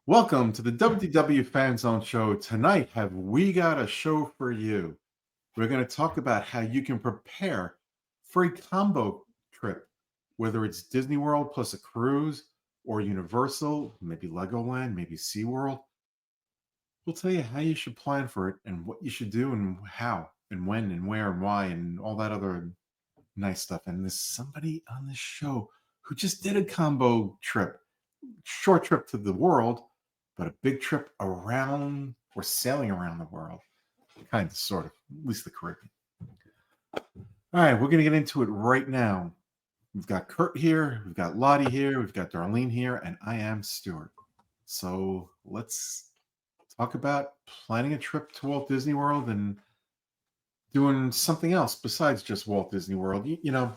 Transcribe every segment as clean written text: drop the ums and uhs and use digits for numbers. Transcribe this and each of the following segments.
Welcome to the WDW Fan Zone Show. Tonight, have we got a show for you? We're going to talk about how you can prepare for a combo trip, whether it's Disney World plus a cruise or Universal, maybe Legoland, maybe SeaWorld. We'll tell you how you should plan for it and what you should do and how and when and where and why and all that other nice stuff. And there's somebody on this show who just did a combo trip, short trip to the world, but a big trip around or sailing around the world, kind of, sort of, at least the Caribbean. All right, we're going to get into it right now. We've got Kurt here, we've got Lottie here, we've got Darlene here, and I am Stuart. So let's talk about planning a trip to Walt Disney World and doing something else besides just Walt Disney World. You know,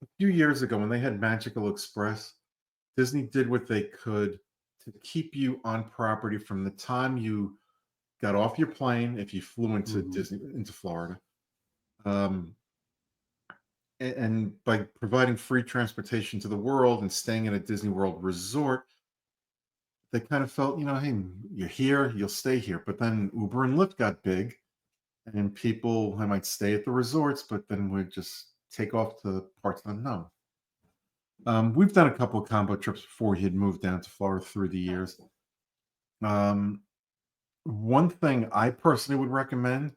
a few years ago when they had Magical Express, Disney did what they could to keep you on property from the time you got off your plane, if you flew into into Florida, and by providing free transportation to the world and staying at a Disney World resort, they kind of felt, hey, you're here, you'll stay here. But then Uber and Lyft got big, and people might stay at the resorts, but then would just take off to parts unknown. We've done a couple of combo trips before he had moved down to Florida through the years. One thing I personally would recommend,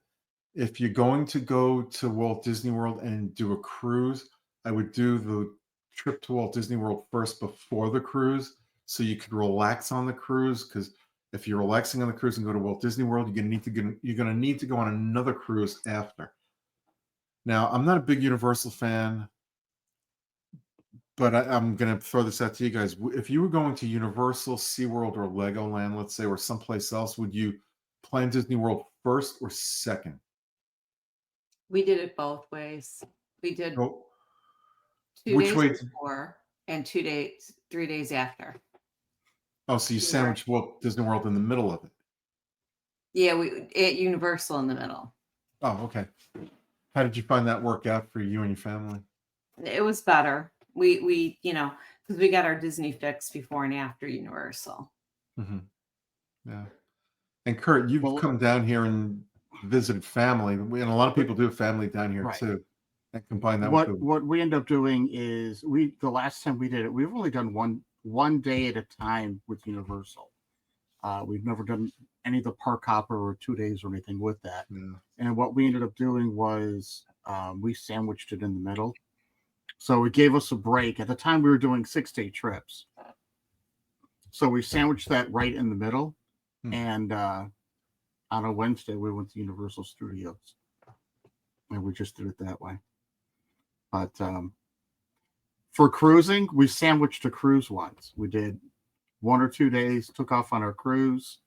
if you're going to go to Walt Disney World and do a cruise, I would do the trip to Walt Disney World first before the cruise, so you could relax on the cruise. Because if you're relaxing on the cruise and go to Walt Disney World, you're going to need to go on another cruise after. Now, I'm not a big Universal fan, but I'm going to throw this out to you guys. If you were going to Universal, SeaWorld, or Legoland, let's say, or someplace else, would you plan Disney World first or second? We did it both ways. We did Oh, 2 which days way? before and 3 days after. Oh, so you sandwiched Walt Disney World in the middle of it. Yeah, we at Universal in the middle. Oh, okay. How did you find that work out for you and your family? It was better. We because we got our Disney fix before and after Universal. Yeah. And Kurt, you've come down here and visited family, and a lot of people do have family down here too. And combine that with what we end up doing is the last time we did it, we've only done one day at a time with Universal. We've never done any of the park hopper or 2 days or anything with that. Yeah. And what we ended up doing was we sandwiched it in the middle. So it gave us a break. At the time, we were doing 6-day trips. So we sandwiched that right in the middle. And on a Wednesday, we went to Universal Studios. And we just did it that way. But for cruising, we sandwiched a cruise once. We did 1 or 2 days, took off on our cruise,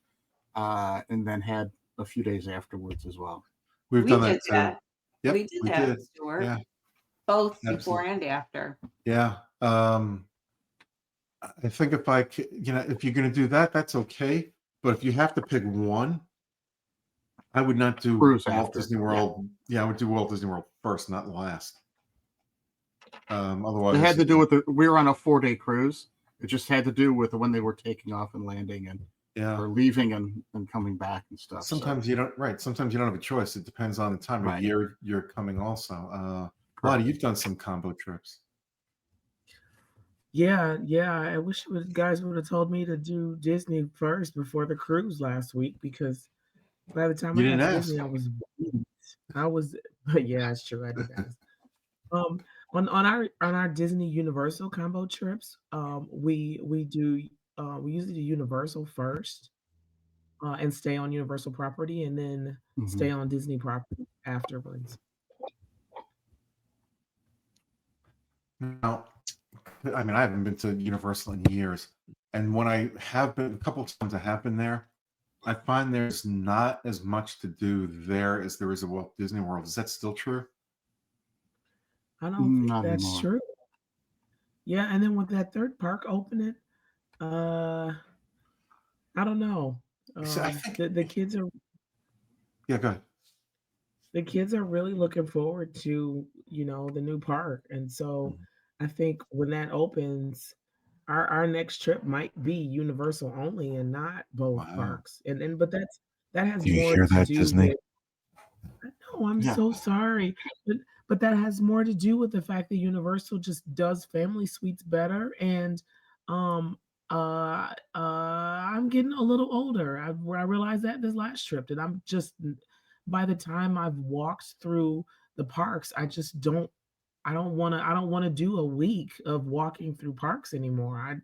and then had a few days afterwards as well. We've done that too. Yep, we did that, Stuart. Yeah. Both before and after. Yeah. I think if you're going to do that, that's okay. But if you have to pick one, I would not do Walt Disney World. Yeah, I would do Walt Disney World first, not last. Otherwise, it had to do with we were on a 4-day cruise. It just had to do with when they were taking off and landing and or leaving and coming back and stuff. Sometimes you don't. Right. Sometimes you don't have a choice. It depends on the time of year you're coming. Also, Lottie, you've done some combo trips. Yeah. I wish you guys would have told me to do Disney first before the cruise last week, because by the time I got to Disney, but yeah, it's true. I did ask. On our Disney Universal combo trips, we usually do Universal first, and stay on Universal property, and then stay on Disney property afterwards. Now, I mean, I haven't been to Universal in years, and when I have been, a couple of times I have been there, I find there's not as much to do there as there is at Walt Disney World. Is that still true? I don't think that's true. Yeah, and then with that third park opening, I don't know. I think the kids are. Yeah, go ahead. The kids are really looking forward to the new park, and so I think when that opens, our next trip might be Universal only and not both Wow. parks. And but that has Do you more hear to that, do Disney? with I know, I'm Yeah. so sorry. But that has more to do with the fact that Universal just does family suites better. And um I'm getting a little older. I realized that this last trip that I'm just by the time I've walked through the parks, I don't want to do a week of walking through parks anymore.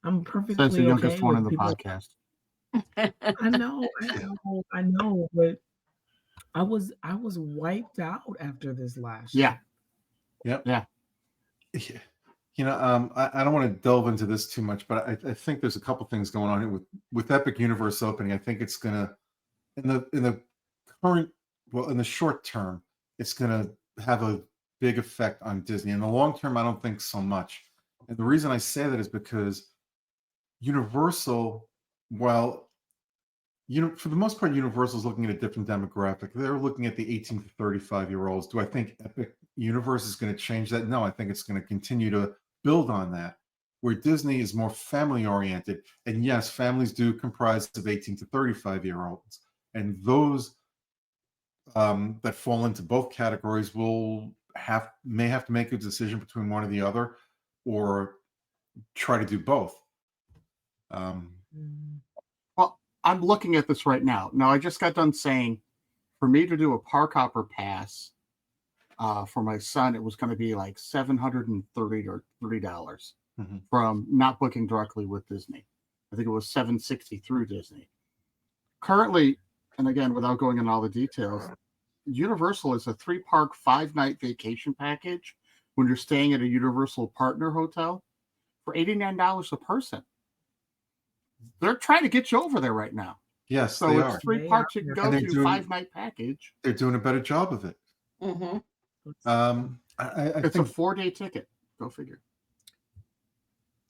I'm Says the perfectly youngest okay one in with the people. podcast. I know, but I was wiped out after this last Yeah. trip. Yep. Yeah. Yeah. I don't want to delve into this too much, but I think there's a couple things going on here with Epic Universe opening. I think it's gonna in the current well in the short term, it's gonna have a big effect on Disney. In the long term, I don't think so much. And the reason I say that is because Universal, while for the most part, Universal is looking at a different demographic. They're looking at the 18 to 35-year-olds. Do I think Epic Universe is going to change that? No, I think it's going to continue to build on that. Where Disney is more family oriented. And yes, families do comprise of 18 to 35-year-olds. And those that fall into both categories may have to make a decision between one or the other or try to do both. Mm. Well, I'm looking at this right now. Now, I just got done saying for me to do a park hopper pass for my son, it was going to be like $730 or $30 Mhm. from not booking directly with Disney. I think it was $760 through Disney. Currently, and again, without going into all the details, Universal is a 3-park, 5-night vacation package when you're staying at a Universal partner hotel for $89 a person. They're trying to get you over there right now. Yes, So they it's are. 3 They are. parks you can And go they're to, doing 5-night package. they're doing a better job of it. Mm-hmm. I It's a think 4-day ticket. Go figure.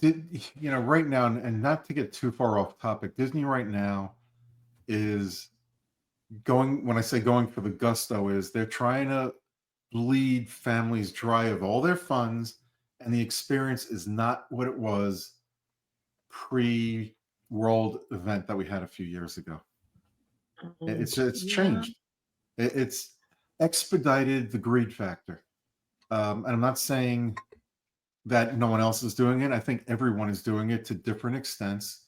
right now, and not to get too far off topic, Disney right now is going. When I say going for the gusto, is they're trying to bleed families dry of all their funds, and the experience is not what it was pre-world event that we had a few years ago. It's Yeah. changed. It's expedited the greed factor. And I'm not saying that no one else is doing it. I think everyone is doing it to different extents.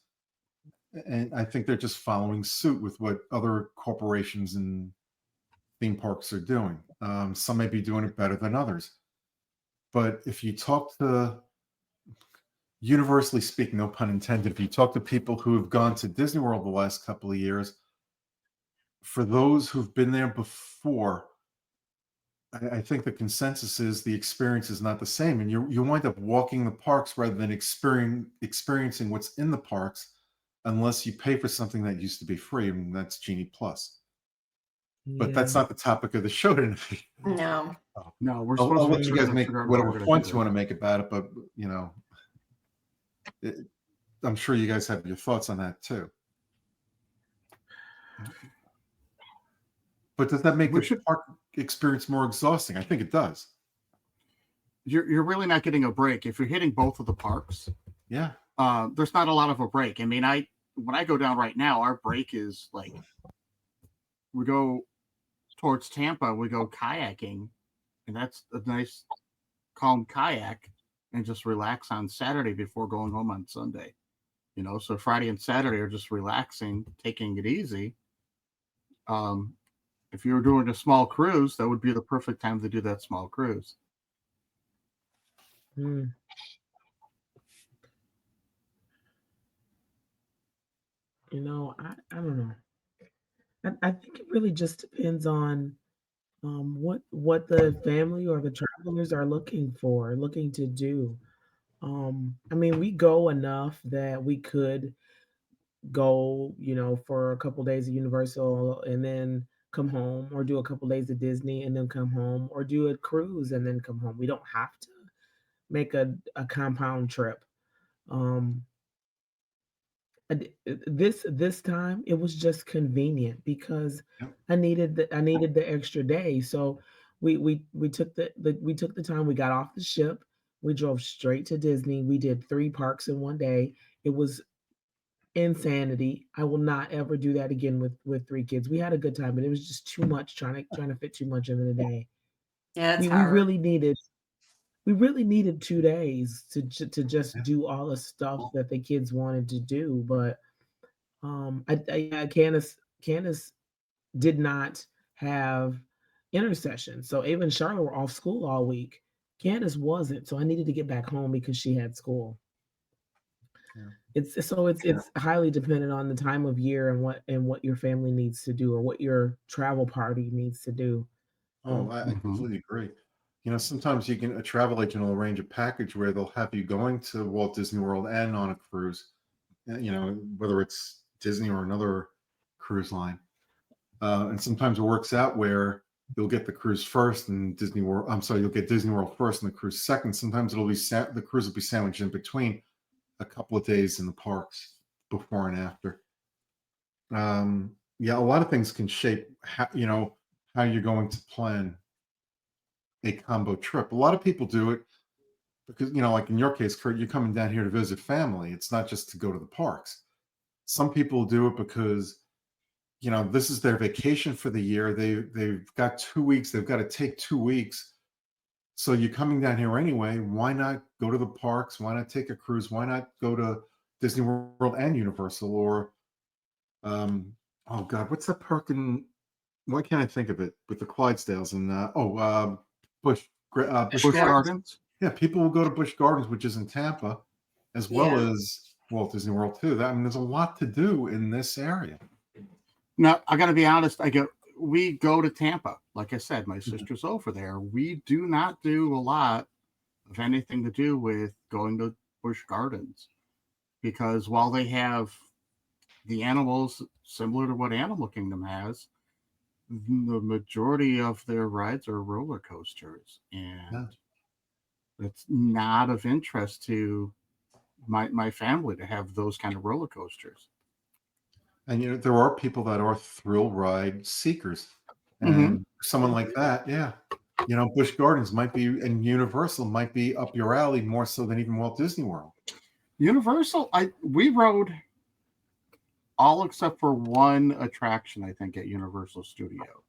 And I think they're just following suit with what other corporations and theme parks are doing. Some may be doing it better than others. But if you talk to, universally speaking, no pun intended, if you talk to people who have gone to Disney World the last couple of years, for those who've been there before, I think the consensus is the experience is not the same, and you wind up walking the parks rather than experiencing what's in the parks, unless you pay for something that used to be free, and that's Genie Plus. But Yeah. that's not the topic of the show tonight. No. No, we're I'll supposed to let you guys make figure out what whatever we're going points to you do. want to make about it, but it, I'm sure you guys have your thoughts on that too. But does that make the park experience more exhausting? I think it does. You're really not getting a break if you're hitting both of the parks. Yeah. There's not a lot of a break. I mean, when I go down right now, our break is like we go towards Tampa, we go kayaking, and that's a nice calm kayak, and just relax on Saturday before going home on Sunday. So Friday and Saturday are just relaxing, taking it easy. If you were doing a small cruise, that would be the perfect time to do that small cruise. Mm. I don't know. I think it really just depends on what the family or the travelers are looking to do. I mean, we go enough that we could go, for a couple days at Universal and then come home, or do a couple days at Disney and then come home, or do a cruise and then come home. We don't have to make a compound trip. Um, this time it was just convenient because Yep. I needed the extra day. So we took the time, we got off the ship, We drove straight to Disney. We did 3 parks in one day. It was insanity. I will not ever do that again with 3 kids. We had a good time, but it was just too much trying to fit too much into the day. Yeah, it's We hard. really needed 2 days to just Yeah. do all the stuff that the kids wanted to do, but, yeah, Candace did not have intercession, so Ava and Charlotte were off school all week. Candace wasn't, so I needed to get back home because she had school. Yeah. It's highly dependent on the time of year and what your family needs to do or what your travel party needs to do. Oh, I Mhm. completely agree. Sometimes a travel agent will arrange a package where they'll have you going to Walt Disney World and on a cruise, whether it's Disney or another cruise line. And sometimes it works out where you'll get the cruise first and Disney World. I'm sorry, you'll get Disney World first and the cruise second. Sometimes the cruise will be sandwiched in between a couple of days in the parks before and after. Yeah, a lot of things can shape how you're going to plan a combo trip. A lot of people do it because, like in your case, Kurt, you're coming down here to visit family. It's not just to go to the parks. Some people do it because, this is their vacation for the year. They've got 2 weeks. They've got to take 2 weeks. So you're coming down here anyway. Why not go to the parks? Why not take a cruise? Why not go to Disney World and Universal or, oh God, what's that park in? Why can't I think of it? With the Clydesdales and Busch Busch Gardens. Gardens. Yeah, people will go to Busch Gardens, which is in Tampa, as well Yeah. as Walt Disney World too. There's a lot to do in this area. Now, I got to be honest. We go to Tampa. Like I said, my Mhm. sister's over there. We do not do a lot of anything to do with going to Busch Gardens because while they have the animals similar to what Animal Kingdom has, the majority of their rides are roller coasters, Yeah. and it's not of interest to my family to have those kind of roller coasters. And there are people that are thrill ride seekers, Mm-hmm. and someone like that, yeah, Busch Gardens might be and Universal might be up your alley more so than even Walt Disney World. Universal, we rode all except for one attraction, I think, at Universal Studio,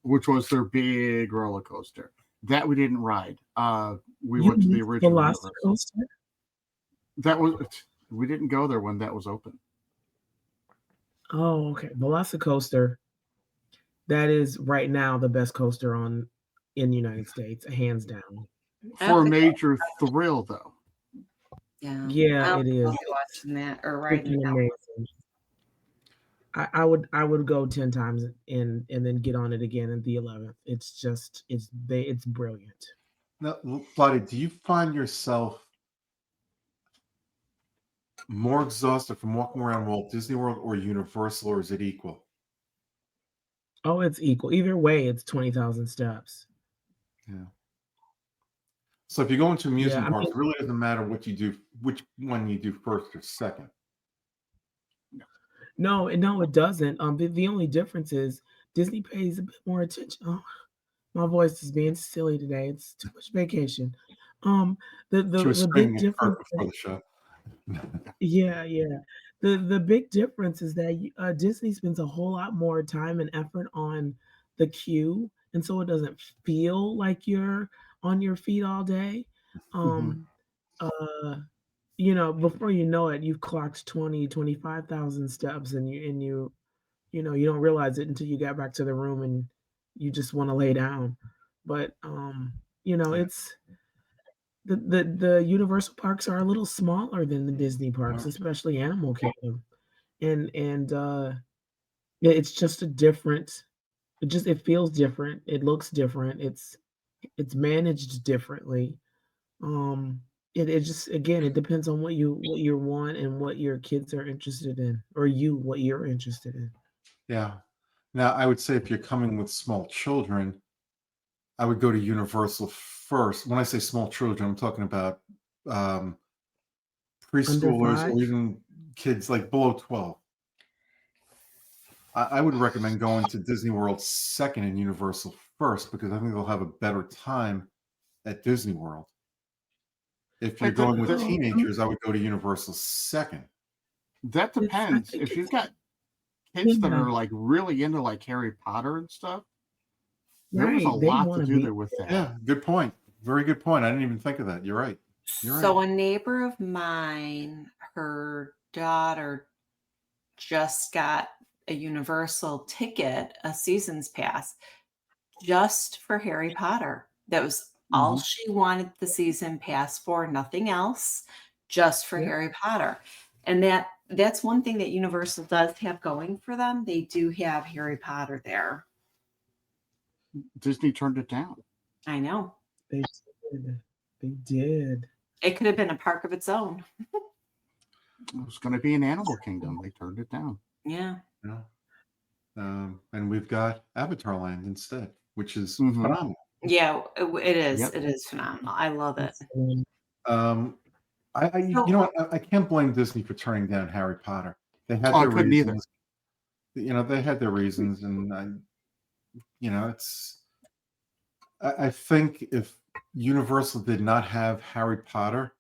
which was their big roller coaster. That we didn't ride. We You went to the missed original Universal. Velocicoaster? We didn't go there when that was open. Oh, okay. Velocicoaster, that is right now the best coaster in the United States, hands down. For a Okay. major thrill, though. Yeah. Yeah, I it don't is. know if you're watching that or riding Freaking that. amazing. I would go 10 times and then get on it again at the 11th. It's brilliant. Now, Lottie, do you find yourself more exhausted from walking around Walt Disney World or Universal, or is it equal? Oh, it's equal. Either way, it's 20,000 steps. Yeah. So if you go into Yeah, amusement I parks, mean, it really doesn't matter which one you do first or second. no, it doesn't. The only difference is Disney pays a bit more attention. Oh, my voice is being silly today. It's too much vacation. Um, the the She was the big screaming at Kurt difference before the show. Yeah, yeah. The big difference is that Disney spends a whole lot more time and effort on the queue, and so it doesn't feel like you're on your feet all day. Mhm. Um, uh, before you know it, you've clocked 25,000 steps, and you don't realize it until you get back to the room and you just want to lay down. But Yeah. it's the Universal parks are a little smaller than the Disney parks, especially Animal Kingdom, and it's just a different. It feels different. It looks different. It's managed differently. Um, it just again it depends on what you want and what your kids are interested in, or what you're interested in. Yeah. Now, I would say if you're coming with small children, I would go to Universal first. When I say small children, I'm talking about um, Under preschoolers or 5? even kids like below 12. I would recommend going to Disney World second and Universal first because I think they'll have a better time at Disney World. If you're But going with Well, teenagers, I would go to Universal second. that I depends. think If you've it's got kids that yeah, are like really into like Harry Potter and stuff, there was a right. They lot to want to do be there with that. Yeah, good point. Very good point. I didn't even think of that. You're right. You're right. So a neighbor of mine, her daughter just got a Universal ticket, a season's pass, just for Harry Potter. That was all Mhm. she wanted the season pass for, nothing else, just for Yep. Harry Potter. And that's one thing that Universal does have going for them. They do have Harry Potter there. Disney turned it down. I know. They did. They did. It could have been a park of its own. It was going to be an Animal Kingdom. They turned it down. Yeah. You know? And we've got Avatar Land instead, which is Mhm. phenomenal. Yeah, it is. Yep. It is phenomenal. I love it. It's, um, Um, you So know what? I can't blame Disney for turning down Harry Potter. They had Oh, I their couldn't either. reasons. You know, they had their reasons, and you know, I think if Universal did not have Harry Potter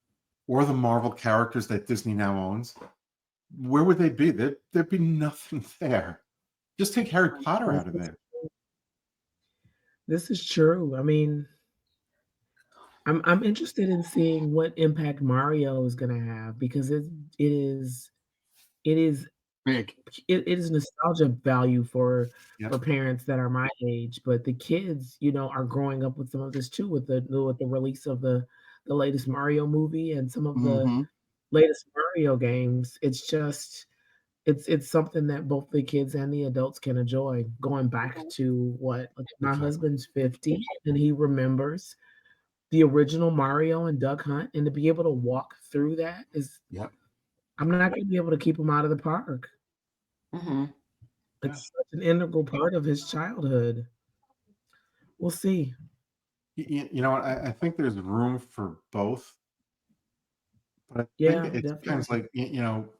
or the Marvel characters that Disney now owns, where would they be? There'd be nothing there. Just take Harry Potter out of this is there. this is true. I mean, I'm interested in seeing what impact Mario is gonna have because it is it is Big. it is nostalgia value for Yep. parents that are my age, but the kids, are growing up with some of this too with the release of the latest Mario movie and some of the Hmm. latest Mario games. It's just it's something that both the kids and the adults can enjoy. Going back to what like, my Exactly. husband's 50 and he remembers the original Mario and Duck Hunt, and to be able to walk through that is Yep. I'm not gonna be able to keep him out of the park. mhm. Yeah. It's such an integral part of his childhood. We'll see. You know what? I think there's room for both, but I think Yeah, it depends. definitely. Like you know,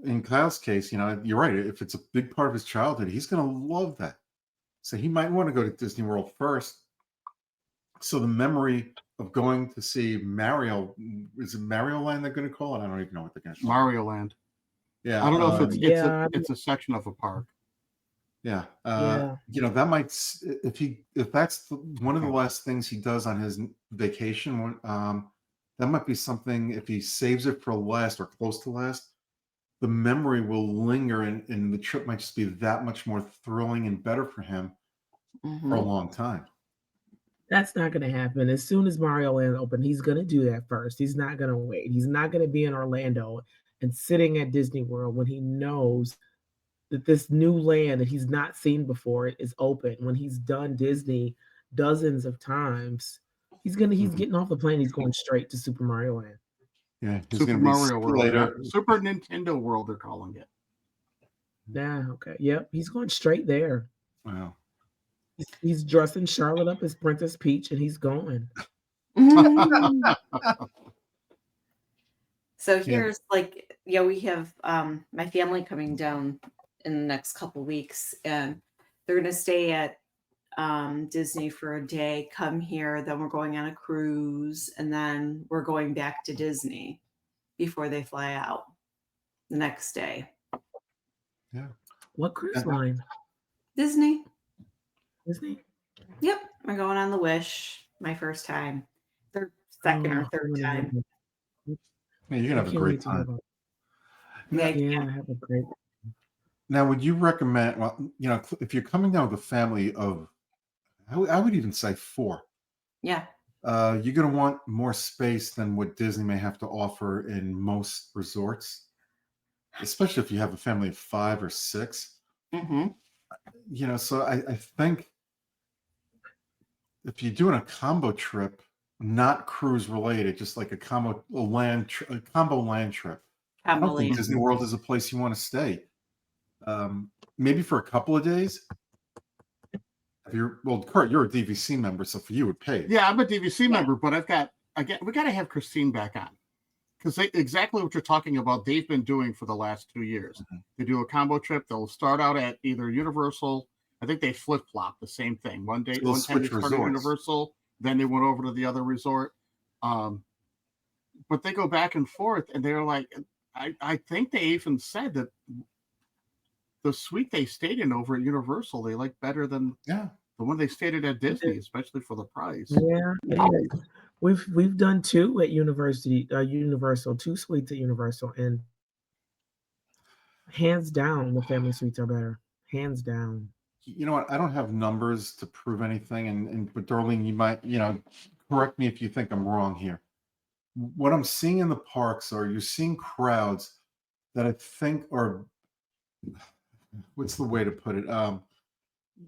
in Kyle's case, you know, you're right. If it's a big part of his childhood, he's going to love that. So he might want to go to Disney World first. So the memory of going to see Mario, is it Mario Land they're going to call it? I don't even know what they're going to call it. Mario Land. Yeah. I don't know if Yeah, it's a section of a park. Yeah. yeah. You know, that might, if that's one of the last things he does on his vacation, that might be something, if he saves it for last or close to last, the memory will linger and the trip might just be that much more thrilling and better for him for a Mhm. long time. That's not gonna happen. As soon as Mario Land open, he's gonna do that first. He's not gonna wait. He's not gonna be in Orlando and sitting at Disney World when he knows that this new land that he's not seen before is open. When he's done Disney dozens of times, he's Mhm. getting off the plane, he's going straight to Super Mario Land. Yeah. He's Super going to be, see Mario you World. Yep. later. Super Nintendo World, they're calling it. Yeah, okay. Yep, he's going straight there. Wow. He's dressing Charlotte up as Princess Peach, and he's going. So Yeah. here's we have my family coming down in the next couple weeks, and they're gonna stay at Disney for a day, come here, then we're going on a cruise, and then we're going back to Disney before they fly out the next day. Yeah. What cruise And line? Disney. Disney? Yep, we're going on the Wish. My first time, third, second or Oh, third I'm gonna time. go. yeah, you're going to I have a can't great wait to go time. back. Now, Yeah, Yeah, have a great would you recommend, well, you know, if you're coming down with a family of, I would even say four, yeah. you're going to want more space than what Disney may have to offer in most resorts, especially if you have a family of 5 or 6. Mm-hmm. You know, so I think if you're doing a combo trip, not cruise related, just like a combo land trip, I don't think Cambodia. Disney World is a place you want to stay. Maybe for a couple of days. Kurt, you're a DVC member, so for you, it pays. Yeah, I'm a DVC Yeah. member, but we got to have Christine back on because exactly what you're talking about, they've been doing for the last 2 years. Mhm. They do a combo trip. They'll start out at either Universal. I think they flip flop the same thing. They'll One time they switch started resorts. Universal, then they went over to the other resort. but they go back and forth, and they're like, I think they even said that the suite they stayed in over at Universal they like better than Yeah. the one they stayed at Disney, especially for the price. Yeah, it is. We've done 2 at Universal, 2 suites at Universal, and hands down, the family suites are better. Hands down. You know what? I don't have numbers to prove anything, but Darlene, you might, correct me if you think I'm wrong here. What I'm seeing in the parks are you're seeing crowds that I think are, what's the way to put it?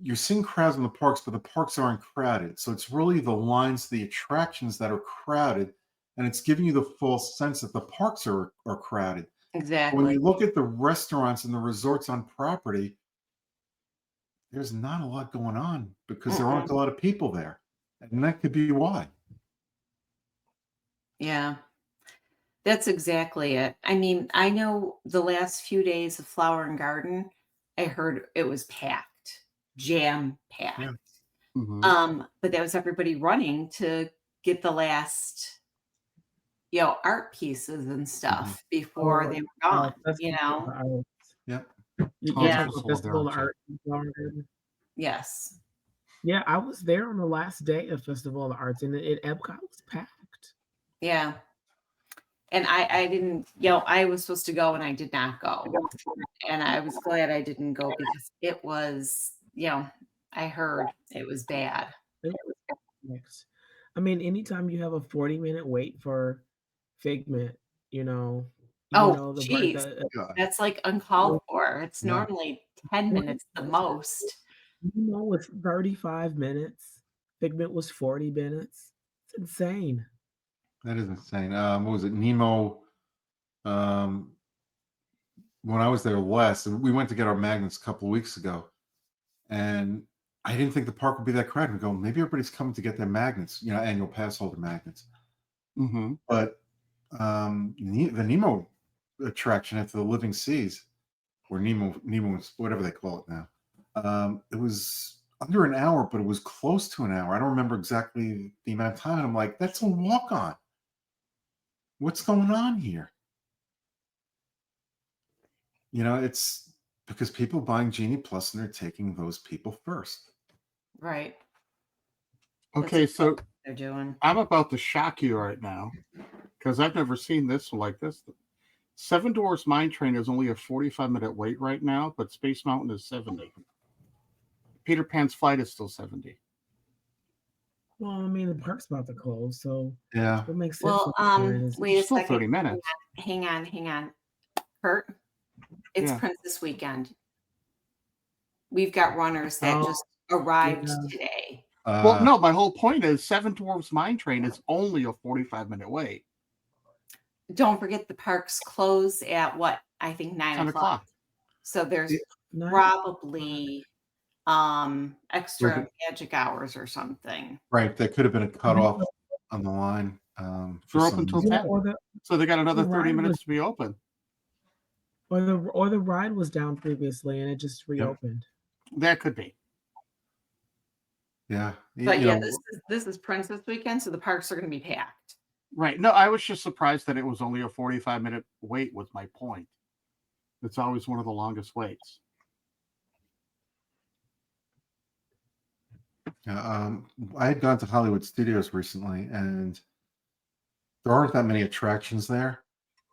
You're seeing crowds in the parks, but the parks aren't crowded. So it's really the lines, the attractions that are crowded, and it's giving you the false sense that the parks are crowded. When Exactly. you look at the restaurants and the resorts on property, there's not a lot going on because there aren't a lot of people there. And that could be why. Yeah, that's exactly it. I mean, I know the last few days of Flower and Garden, I heard it was packed, jam packed. Yeah. But that was everybody running to get the last, art pieces and stuff before they were gone, Festival of the Arts. Yep. You Oh, Yeah. talking about Festival of the Festival of Arts, the Arts in Flower and Garden? Yes. Yeah, I was there on the last day of Festival of the Arts, and Epcot was packed. Yeah. And I didn't, I was supposed to go and I did not go. And I was glad I didn't go because it was, I heard it was bad. It was packed. I mean, anytime you have a 40-minute wait for Figment, Oh, the geez. God. That's like uncalled for. It's Yeah. normally 10 minutes the most. It's 35 minutes. Figment was 40 minutes. It's insane. That is insane. What was it? Nemo. When I was there last, we went to get our magnets a couple of weeks ago, and I didn't think the park would be that crowded. We go, maybe everybody's coming to get their magnets, annual pass holder magnets. Mm-hmm. But the Nemo attraction at the Living Seas, or Nemo, whatever they call it now, it was under an hour, but it was close to an hour. I don't remember exactly the amount of time. And I'm like, that's a walk on. What's going on here? It's because people buying Genie Plus and they're taking those people first. Right. Okay, so They're doing. I'm about to shock you right now because I've never seen this one like this. Seven Dwarfs Mine Train is only a 45-minute wait right now, but Space Mountain is 70. Peter Pan's Flight is still 70. Well, I mean, the park's about to close, so Yeah. what makes sense? Well, wait a It's still second. 30 minutes. Hang on. Kurt, it's Yeah. Princess Weekend. We've got runners that just arrived today. Well, no, my whole point is Seven Dwarfs Mine Train is only a 45-minute wait. Don't forget the parks close at what? I think 9 10 o'clock. So there's Nine- probably extra magic hours or something. Right. That could have been a cutoff on the line. They're for open some till reason. 10. So they got another the 30 ride minutes to be open. Or the ride was down previously and it just reopened. That could be. Yeah. But this is Princess Weekend, so the parks are going to be packed. Right. No, I was just surprised that it was only a 45-minute wait was my point. It's always one of the longest waits. I had gone to Hollywood Studios recently, and there aren't that many attractions there.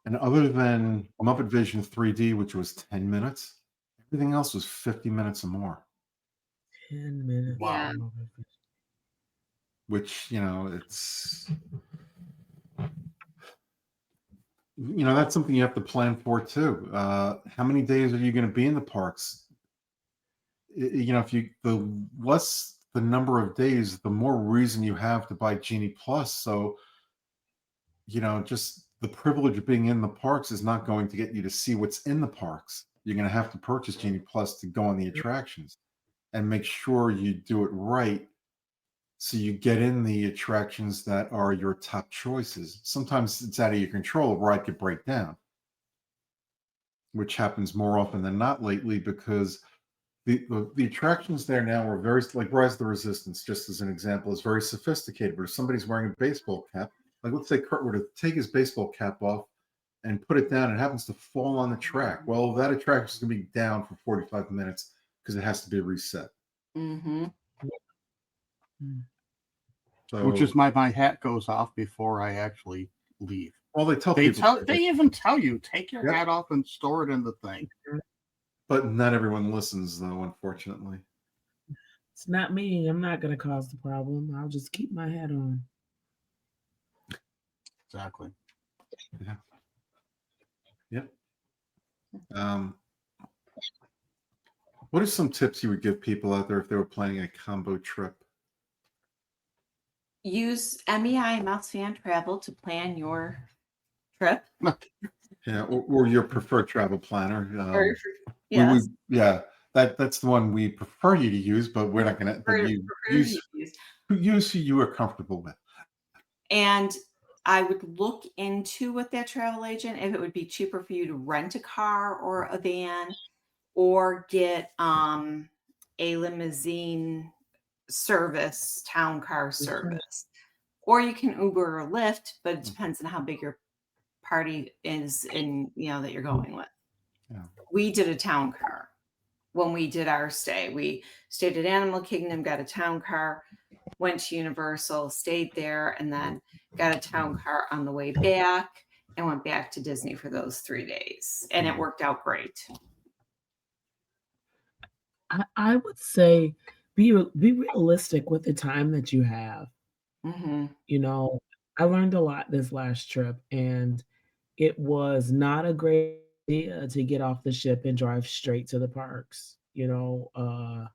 And other than Muppet Vision 3D, which was 10 minutes, everything else was 50 minutes or more. 10 minutes. Yeah. Which, it's... that's something you have to plan for too. How many days are you going to be in the parks? The less the number of days, the more reason you have to buy Genie Plus. So, just the privilege of being in the parks is not going to get you to see what's in the parks. You're going to have to purchase Genie Plus to go on the attractions and make sure you do it right. So you get in the attractions that are your top choices. Sometimes it's out of your control. A ride could break down, which happens more often than not lately because the attractions there now are very, like Rise of the Resistance, just as an example, is very sophisticated. But if somebody's wearing a baseball cap, Like, let's say Kurt were to take his baseball cap off and put it down, and it happens to fall on the track. Well, that attraction is going to be down for 45 minutes because it has to be reset. Mm-hmm. Which is So, my hat goes off before I actually leave. well, they tell They people, even tell you take your Yep. hat off and store it in the thing. but not everyone listens, though, unfortunately. It's not me. I'm not going to cause the problem. I'll just keep my hat on. Exactly. Yep. What are some tips you would give people out there if they were planning a combo trip? Use MEI Mouse Fan Travel to plan your trip. Yeah, or your preferred travel planner. Or yes, that's the one we prefer you to use, but we're not going to. But you use who you are comfortable with. And I would look into with that travel agent if it would be cheaper for you to rent a car or a van, or get a limousine service, town car service, or you can Uber or Lyft, but it depends on how big your party is and that you're going with. Yeah. We did a town car when we did our stay. We stayed at Animal Kingdom, got a town car, went to Universal, stayed there, and then got a town car on the way back and went back to Disney for those 3 days. And it worked out great. I would say be realistic with the time that you have. Mm-hmm. I learned a lot this last trip, and it was not a great idea to get off the ship and drive straight to the parks. I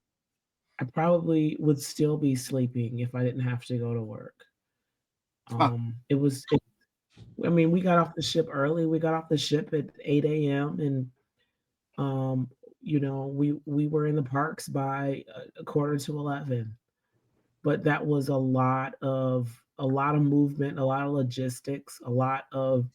probably would still be sleeping if I didn't have to go to work. We got off the ship early. We got off the ship at 8 a.m. and we were in the parks by a quarter to 11. But that was a lot of movement, a lot of logistics, a lot of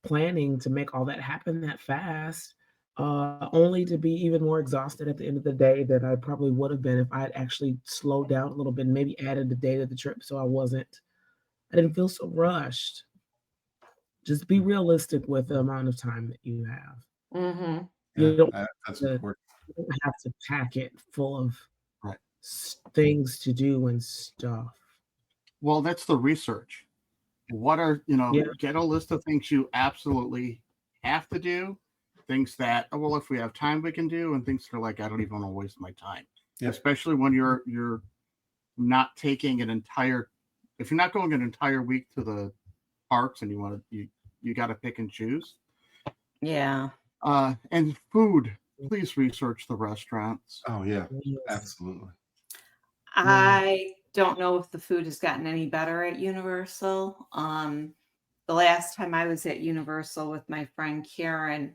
planning to make all that happen that fast, only to be even more exhausted at the end of the day than I probably would have been if I had actually slowed down a little bit and maybe added a day to the trip so I didn't feel so rushed. Just be realistic with the amount of time that you have. Mm-hmm. You don't That's important. You don't have to pack it full of Right. things to do and stuff. Well, that's the research. What are, get a list of things you absolutely have to do, things that, if we have time, we can do, and things that are like, I don't even want to waste my time. Yeah. Especially when you're not taking if you're not going an entire week to the parks and you got to pick and choose. Yeah. And food, please research the restaurants. Oh yeah, Yes. absolutely. I don't know if the food has gotten any better at Universal. The last time I was at Universal with my friend Karen,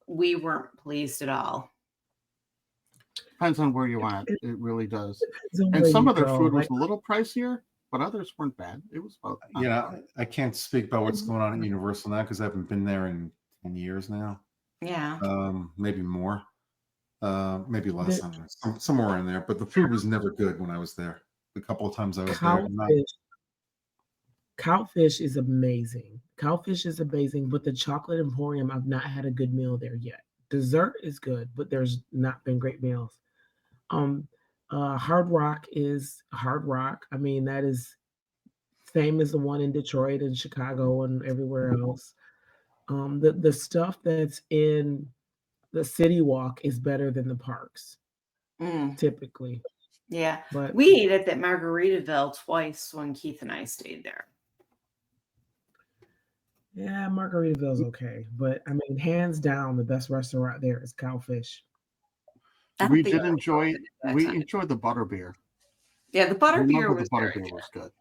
we weren't pleased at all. Depends on where you went. It really does. And And some of their food was a little pricier, but others weren't bad. It was about. I can't speak about what's going on at Universal now because I haven't been there in 10 years now. Yeah. Maybe more. Maybe less. I don't know, somewhere in there. But the food was never good when I was there. The couple of times I was there. Cowfish is amazing. Cowfish is amazing, but the Chocolate Emporium, I've not had a good meal there yet. Dessert is good, but there's not been great meals. Hard Rock is Hard Rock. I mean, that is same as the one in Detroit and Chicago and everywhere else. The stuff that's in the City Walk is better than the parks, typically. Yeah. But we ate at that Margaritaville twice when Keith and I stayed there. Yeah, Margaritaville's okay. But I mean, hands down, the best restaurant there is Cowfish. We enjoyed the butterbeer. Yeah, the butterbeer was good.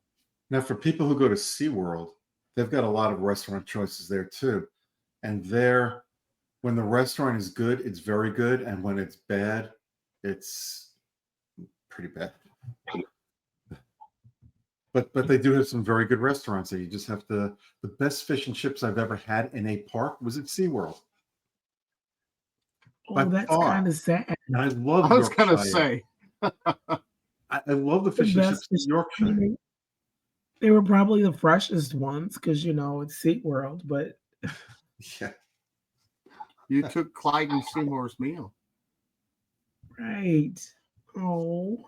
Now, for people who go to SeaWorld, they've got a lot of restaurant choices there too. And when the restaurant is good, it's very good. And when it's bad, it's pretty bad. But they do have some very good restaurants there. You just have the best fish and chips I've ever had in a park was at SeaWorld. Oh, that's kind of sad. And I love. I was going to say. I love the fish and chips in Yorkshire. They were probably the freshest ones because it's SeaWorld, but Yeah. You took Clyde and Seymour's meal. right. Oh,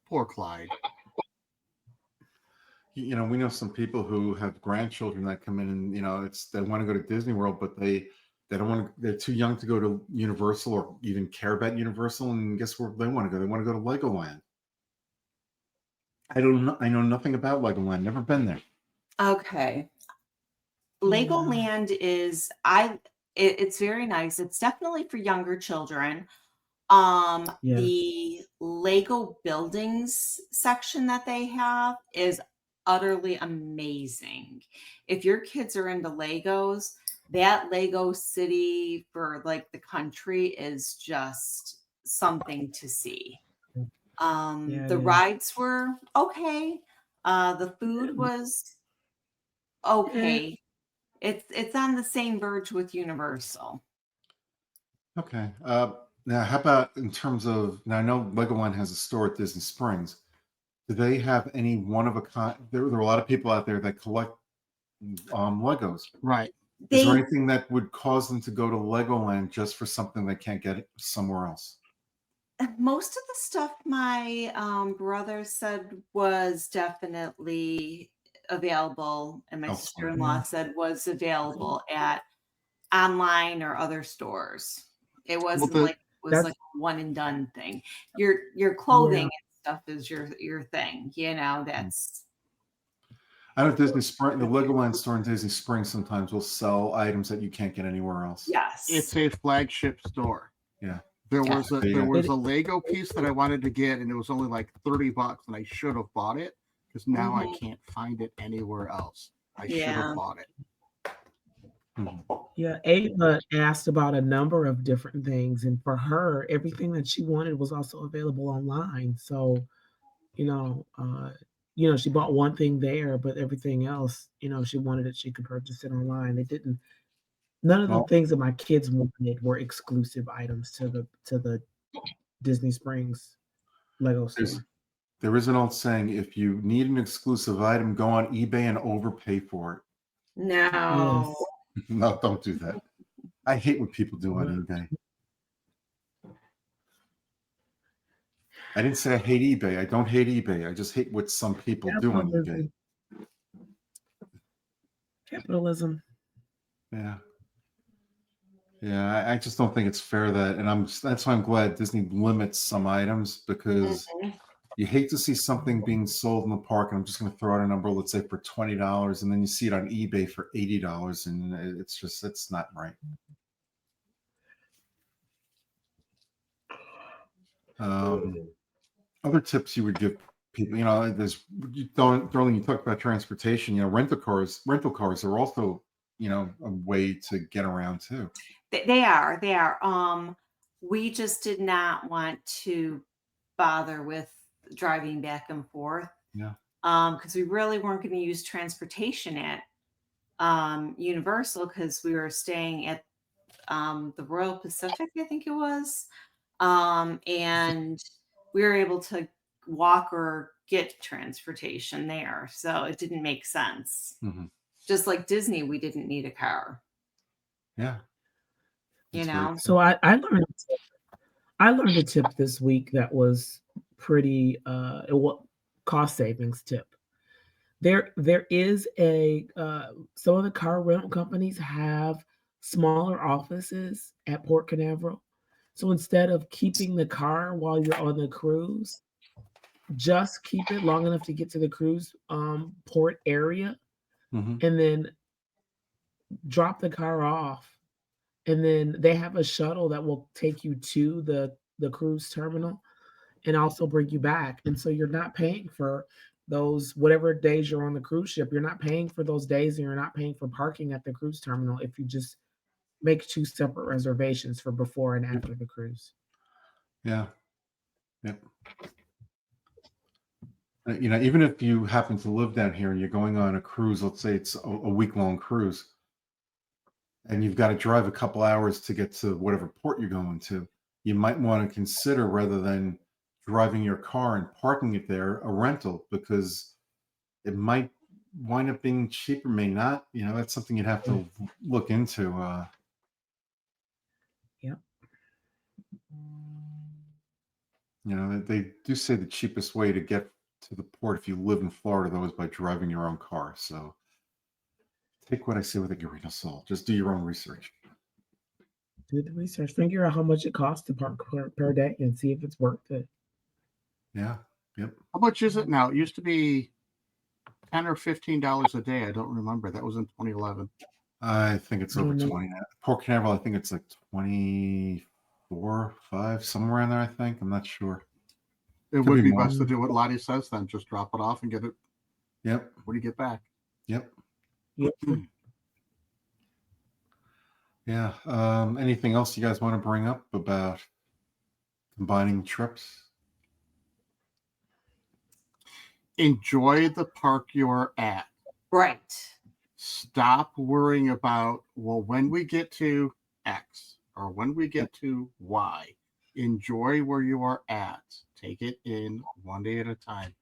Poor Clyde. We know some people who have grandchildren that come in and they want to go to Disney World, but they don't want to. They're too young to go to Universal or even care about Universal. And guess where they want to go? They want to go to Legoland. I don't know. I know nothing about Legoland. Never been there. Okay. yeah. Legoland it's very nice. It's definitely for younger children. Yes. The Lego buildings section that they have is utterly amazing. If your kids are into Legos, that Lego city for like the country is just something to see. Yeah, The it is. rides were okay. The food was okay. It's on the same verge with Universal. Okay. Now, how about in terms of now? I know Legoland has a store at Disney Springs. Do they have any one of a kind? There are a lot of people out there that collect Legos. Right. Is there They anything that would cause them to go to Legoland just for something they can't get somewhere else? most of the stuff my brother said was definitely available, and my Elsewhere. sister-in-law Yeah. said was available at online or other stores. It Well, wasn't the like it was That's like a one and done thing. Your yeah. clothing and stuff is your thing, that's I know Disney Spring, the Legoland store in Disney Springs sometimes will sell items that you can't get anywhere else. yes. it's a flagship store. Yeah. There Yeah. was a Yeah. there was It a Lego piece that I wanted to get, and it was only like $30, and I should have bought it because now I Mhm. can't find it anywhere else. I should Yeah. have bought it. Mhm. Yeah, Ava asked about a number of different things, and for her, everything that she wanted was also available online. So, you know, uh, she bought one thing there, but everything else, if she wanted it, she could purchase it online. None of the Well, things that my kids wanted were exclusive items to the Disney Springs Lego store. there is an old saying: if you need an exclusive item, go on eBay and overpay for it. No. Yes. No, don't do that. I hate what people do on Well, eBay. I didn't say I hate eBay. I don't hate eBay. I just hate what some people do on eBay. capitalism. Capitalism. Yeah. Yeah, I just don't think it's fair that's why I'm glad Disney limits some items because Mhm. you hate to see something being sold in the park, and I'm just going to throw out a number, let's say for $20, and then you see it on eBay for $80, and it's not right. Other tips you would give people, Darling, you talked about transportation. Rental cars are also, a way to get around too. They are. They are. We just did not want to bother with driving back and forth. Yeah. Because we really weren't going to use transportation at Universal because we were staying at the Royal Pacific, I think it was. And we were able to walk or get transportation there. So it didn't make sense. Hmm. Just like Disney, we didn't need a car, Yeah. you That's very know? So I learned a tip this week that was pretty cost savings tip. There is some of the car rental companies have smaller offices at Port Canaveral. So instead of keeping the car while you're on the cruise, just keep it long enough to get to the cruise port area Hmm. and then drop the car off. And then they have a shuttle that will take you to the cruise terminal and also bring you back. And so you're not paying for those whatever days you're on the cruise ship. You're not paying for those days and you're not paying for parking at the cruise terminal if you just make two separate reservations for before and after the cruise. Yeah. Yep. Even if you happen to live down here and you're going on a cruise, let's say it's a week-long cruise, and you've got to drive a couple hours to get to whatever port you're going to, you might want to consider, rather than driving your car and parking it there, a rental, because It might wind up being cheaper, may not. That's something you'd have to look into. Yep. They do say the cheapest way to get to the port if you live in Florida, though, is by driving your own car. So take what I say with a grain of salt. Just do your own research. Do the research. Figure out how much it costs to park per day and see if it's worth it. Yeah. Yep. How much is it now? It used to be $10 or $15 a day. I don't remember. That was in 2011. I think it's I over don't know. 20 now. Port Canaveral, I think it's like 24, 5, somewhere in there, I think. I'm not sure. It Could would be be more. best to do what Lottie says then. Just drop it off and get it. Yep. What do you get back? Yep. Yep. Yeah. Anything else you guys want to bring up about combining trips? Enjoy the park you're at. Right. Stop worrying about, well, when we get to X or when we get to Y. Enjoy where you are at. Take it in one day at a time.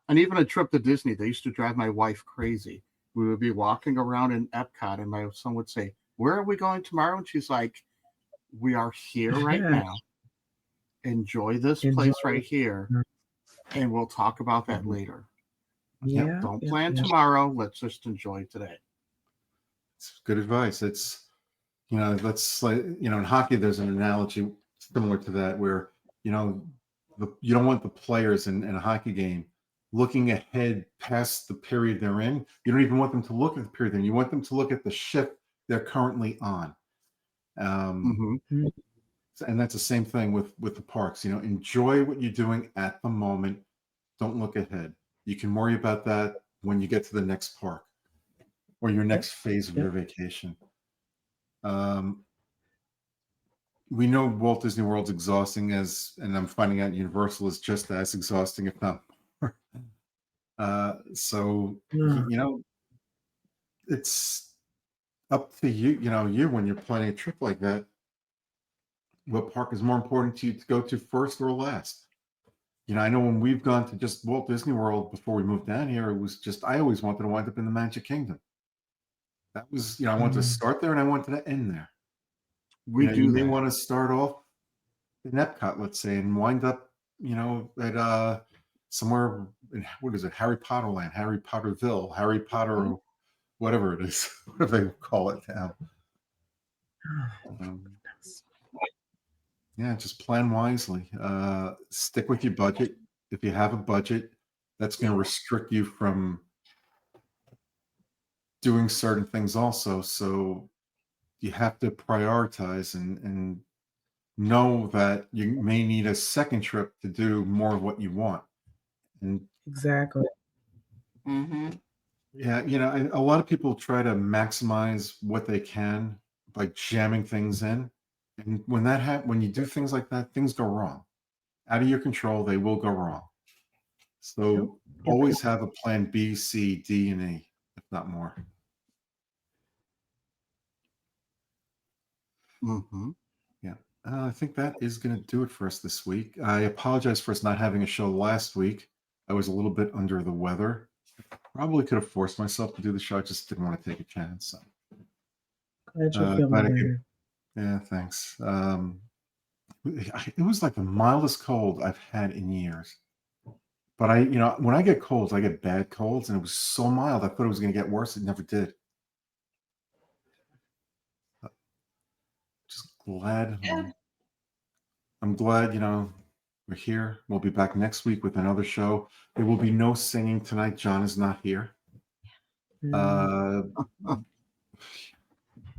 And even a trip to Disney, they used to drive my wife crazy. We would be walking around in Epcot, and my son would say, "Where are we going tomorrow?" And she's like, "We are here right now. Enjoy this place right here, and we'll talk about that later. Yeah. Don't yeah, plan yeah. tomorrow. Let's just enjoy today." It's good advice. It's, let's like, in hockey, there's an analogy similar to that where, you don't want the players in a hockey game looking ahead past the period they're in. You don't even want them to look at the period they're in. You want them to look at the ship they're currently on. Mm-hmm. And that's the same thing with the parks. Enjoy what you're doing at the moment. Don't look ahead. You can worry about that when you get to the next park or your next phase of your vacation. We know Walt Disney World's exhausting, and I'm finding out Universal is just as exhausting, if not more. So it's up to you. You when you're planning a trip like that, what park is more important to you to go to first or last? I know when we've gone to just Walt Disney World before we moved down here, it was just I always wanted to wind up in the Magic Kingdom. That was, I wanted to start there and I wanted to end there. You may want to start off in Epcot, let's say, and wind up, at somewhere in, what is it, Harry Potter Land, Harry Potterville, Harry Potter, whatever it is, whatever they call it now. Just plan wisely. Stick with your budget. If you have a budget, that's going to restrict you from doing certain things also. So you have to prioritize and know that you may need a second trip to do more of what you want. And Exactly. Mm-hmm. yeah, and a lot of people try to maximize what they can by jamming things in. And when you do things like that, things go wrong. Out of your control, they will go wrong. So always have a plan B, C, D, and E, if not more. Mm-hmm. Yeah. I think that is going to do it for us this week. I apologize for us not having a show last week. I was a little bit under the weather. Probably could have forced myself to do the show. I just didn't want to take a chance. So. Glad you're feeling better. Yeah, thanks. It was like the mildest cold I've had in years. But when I get colds, I get bad colds, and it was so mild. I thought it was going to get worse. It never did. Just glad. Yeah. I'm glad, we're here. We'll be back next week with another show. There will be no singing tonight. John is not here. All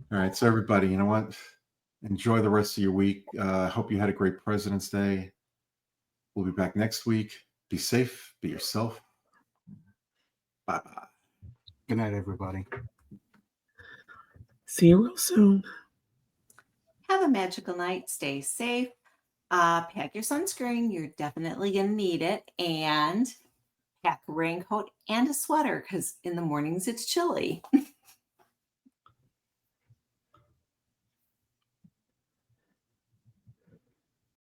right. So everybody, you know what? Enjoy the rest of your week. I hope you had a great President's Day. We'll be back next week. Be safe. Be yourself. Bye-bye. Good night, everybody. See you real soon. Have a magical night. Stay safe. Pack your sunscreen. You're definitely going to need it. And pack a raincoat and a sweater because in the mornings it's chilly.